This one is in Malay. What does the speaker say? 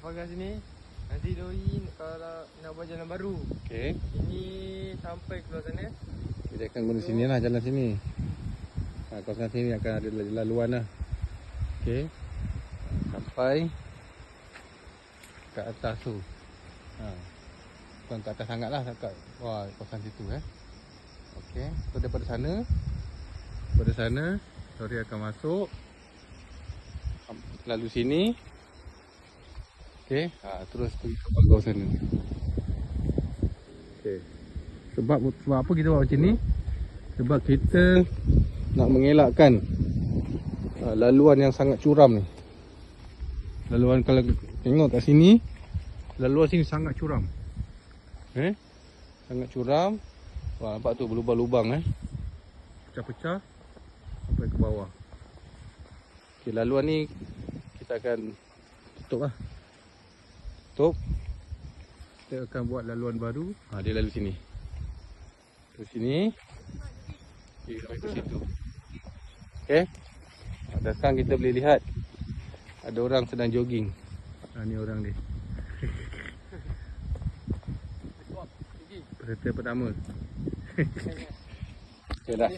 pagar sini. Nanti doi kalau nak buat jalan baru. Okey. Ini sampai keluar sana. Kita akan guna sini lah, jalan sini. Kawasan sini akan ada laluan lah. Okey. Sampai ke atas tu. Bukan ke atas sangat lah, kat kawasan situ Okey. So daripada sana, lori akan masuk lalu sini. Okey, terus pergi ke pagar sana. Okey. Sebab apa kita buat macam ni? Sebab kita nak mengelakkan laluan yang sangat curam ni. Laluan kalau tengok kat sini, laluan sini sangat curam. Sangat curam. Wah, nampak tu berlubang-lubang pecah-pecah sampai ke bawah. Okey, laluan ni kita akan tutup lah. Tutup. Kita akan buat laluan baru. Dia lalu sini. Ke sini. Okey, sampai ke situ. Okey. Dan sekarang kita boleh lihat ada orang sedang jogging. Ni orang dia. Peserta pertama. Okey dah.